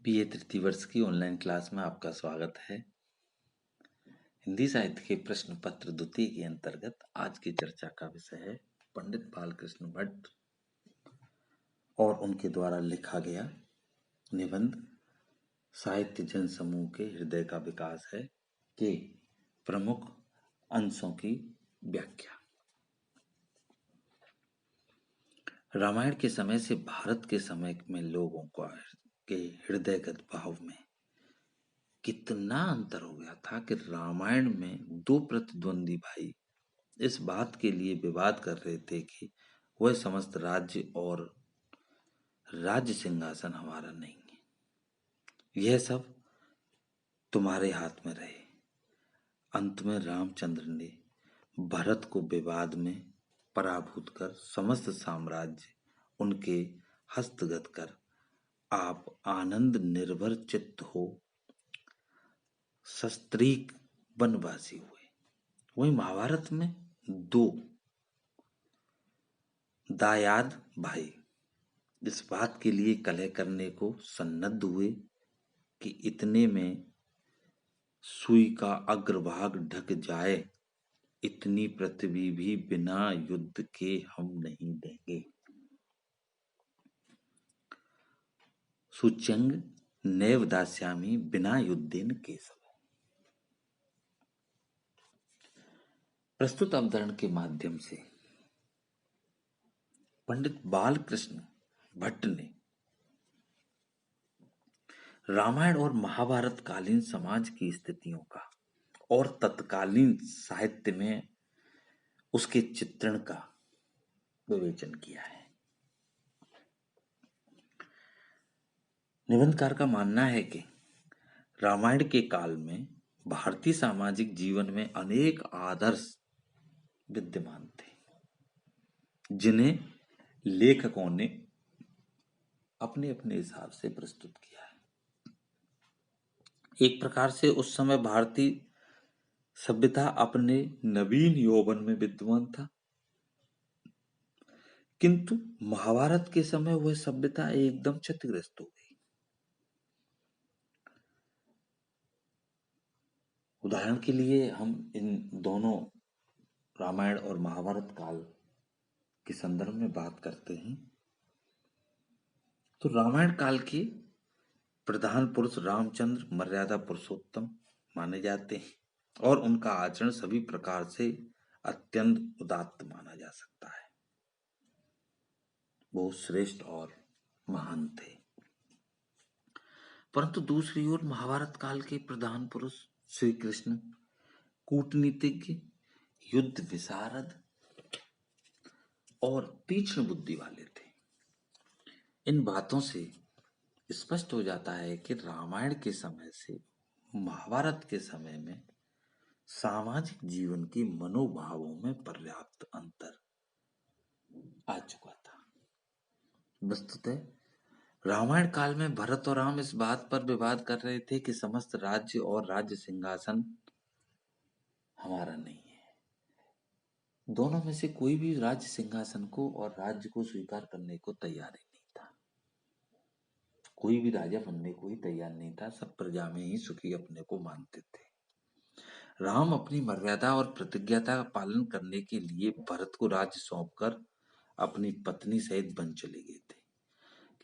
BA तृतीय वर्ष की ऑनलाइन क्लास में आपका स्वागत है। हिंदी साहित्य के प्रश्न पत्र द्वितीय के अंतर्गत आज की चर्चा का विषय है पंडित बालकृष्ण भट्ट और उनके द्वारा लिखा गया निबंध साहित्य जन समूह के हृदय का विकास है के प्रमुख अंशों की व्याख्या। रामायण के समय से भारत के समय में लोगों के हृदयगत भाव में कितना अंतर हो गया था कि रामायण में दो प्रतिद्वंदी भाई इस बात के लिए विवाद कर रहे थे कि वह समस्त राज्य और राज्य सिंहासन हमारा नहीं है, यह सब तुम्हारे हाथ में रहे। अंत में रामचंद्र ने भरत को विवाद में पराभूत कर समस्त साम्राज्य उनके हस्तगत कर आप आनंद निर्भर चित्त हो सस्त्रीक वनवासी हुए। वही महाभारत में दो दायाद भाई इस बात के लिए कलह करने को सन्नद्ध हुए कि इतने में सुई का अग्रभाग ढक जाए, इतनी पृथ्वी भी बिना युद्ध के हम नहीं देंगे। सुचंग नैव दास्यामि बिना युद्धेन केशव। प्रस्तुत अवतरण के माध्यम से पंडित बालकृष्ण भट्ट ने रामायण और महाभारत कालीन समाज की स्थितियों का और तत्कालीन साहित्य में उसके चित्रण का विवेचन किया है। निबंधकार का मानना है कि रामायण के काल में भारतीय सामाजिक जीवन में अनेक आदर्श विद्यमान थे जिन्हें लेखकों ने अपने अपने हिसाब से प्रस्तुत किया है। एक प्रकार से उस समय भारतीय सभ्यता अपने नवीन यौवन में विद्यमान था, किंतु महाभारत के समय वह सभ्यता एकदम क्षतिग्रस्त हो गई। उदाहरण के लिए हम इन दोनों रामायण और महाभारत काल के संदर्भ में बात करते हैं तो रामायण काल के प्रधान पुरुष रामचंद्र मर्यादा पुरुषोत्तम माने जाते हैं और उनका आचरण सभी प्रकार से अत्यंत उदात्त माना जा सकता है। वो श्रेष्ठ और महान थे। परंतु दूसरी ओर महाभारत काल के प्रधान पुरुष श्री कृष्ण कूटनीतिज्ञ, युद्ध विशारद और तीक्ष्ण बुद्धि वाले थे। इन बातों से स्पष्ट हो जाता है कि रामायण के समय से महाभारत के समय में सामाजिक जीवन के मनोभावों में पर्याप्त अंतर आ चुका था। वस्तुतः रामायण काल में भरत और राम इस बात पर विवाद कर रहे थे कि समस्त राज्य और राज्य सिंहासन हमारा नहीं है। दोनों में से कोई भी राज्य सिंहासन को और राज्य को स्वीकार करने को तैयार ही नहीं था। कोई भी राजा बनने को ही तैयार नहीं था। सब प्रजा में ही सुखी अपने को मानते थे। राम अपनी मर्यादा और प्रतिज्ञा का पालन करने के लिए भरत को राज्य सौंपकर अपनी पत्नी सहित वन चले गए थे,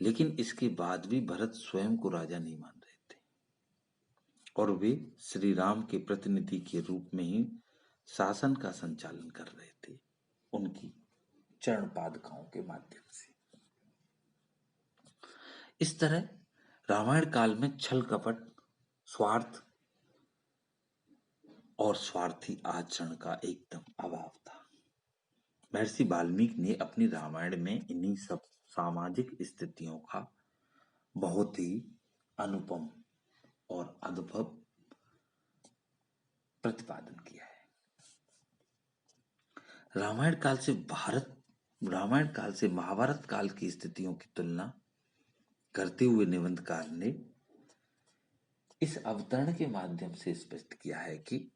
लेकिन इसके बाद भी भरत स्वयं को राजा नहीं मान रहे थे और वे श्री राम के प्रतिनिधि के रूप में ही शासन का संचालन कर रहे थे उनकी चरण पादुकाओं के माध्यम से। इस तरह रामायण काल में छल कपट, स्वार्थ और स्वार्थी आचरण का एकदम अभाव था। महर्षि वाल्मीकि ने अपनी रामायण में इन्हीं सब सामाजिक स्थितियों का बहुत ही अनुपम और अद्भुत प्रतिपादन किया है। रामायण काल से महाभारत काल की स्थितियों की तुलना करते हुए निबंधकार ने इस अवतरण के माध्यम से स्पष्ट किया है कि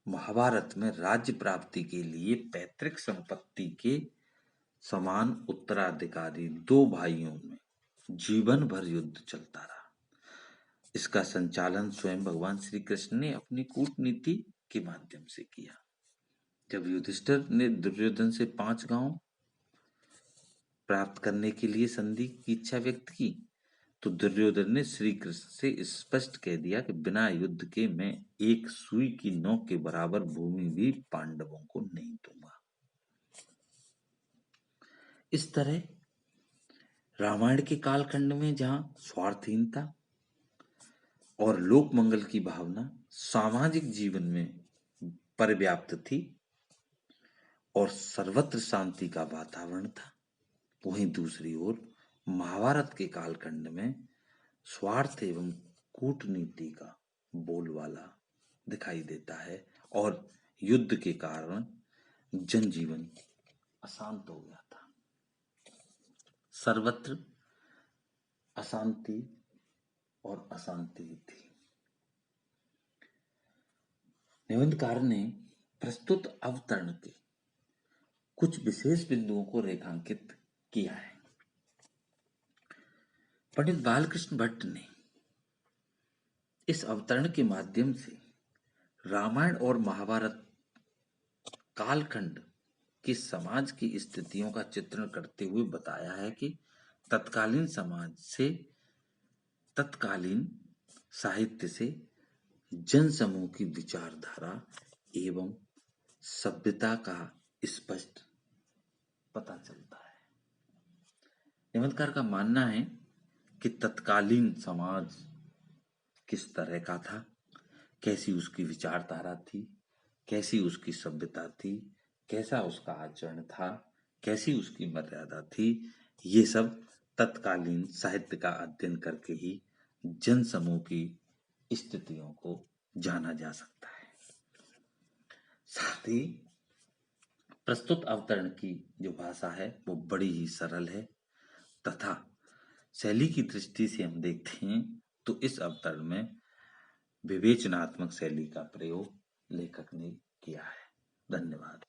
महाभारत में राज्य प्राप्ति के लिए पैतृक संपत्ति के समान उत्तराधिकारी दो भाइयों में जीवन भर युद्ध चलता रहा। इसका संचालन स्वयं भगवान श्री कृष्ण ने अपनी कूटनीति के माध्यम से किया। जब युधिष्ठिर ने दुर्योधन से 5 गांव प्राप्त करने के लिए संधि की इच्छा व्यक्त की, तो दुर्योधन ने श्री कृष्ण से स्पष्ट कह दिया कि बिना युद्ध के मैं एक सुई की नोक के बराबर भूमि भी पांडवों को नहीं दूंगा। इस तरह रामायण के कालखंड में जहां स्वार्थहीनता और लोक मंगल की भावना सामाजिक जीवन में परिव्याप्त थी और सर्वत्र शांति का वातावरण था, वहीं दूसरी ओर महाभारत के कालखंड में स्वार्थ एवं कूटनीति का बोलबाला दिखाई देता है और युद्ध के कारण जनजीवन अशांत हो गया था। सर्वत्र अशांति और अशांति थी। निबंधकार ने प्रस्तुत अवतरण के कुछ विशेष बिंदुओं को रेखांकित किया है। पंडित बालकृष्ण भट्ट ने इस अवतरण के माध्यम से रामायण और महाभारत कालखंड के समाज की स्थितियों का चित्रण करते हुए बताया है कि तत्कालीन समाज से, तत्कालीन साहित्य से जनसमूह की विचारधारा एवं सभ्यता का स्पष्ट पता चलता है। निबंधकार का मानना है कि तत्कालीन समाज किस तरह का था, कैसी उसकी विचारधारा थी, कैसी उसकी सभ्यता थी, कैसा उसका आचरण था, कैसी उसकी मर्यादा थी, ये सब तत्कालीन साहित्य का अध्ययन करके ही जनसमूह की स्थितियों को जाना जा सकता है। साथ ही प्रस्तुत अवतरण की जो भाषा है वो बड़ी ही सरल है तथा शैली की दृष्टि से हम देखते हैं तो इस अवतरण में विवेचनात्मक शैली का प्रयोग लेखक ने किया है। धन्यवाद।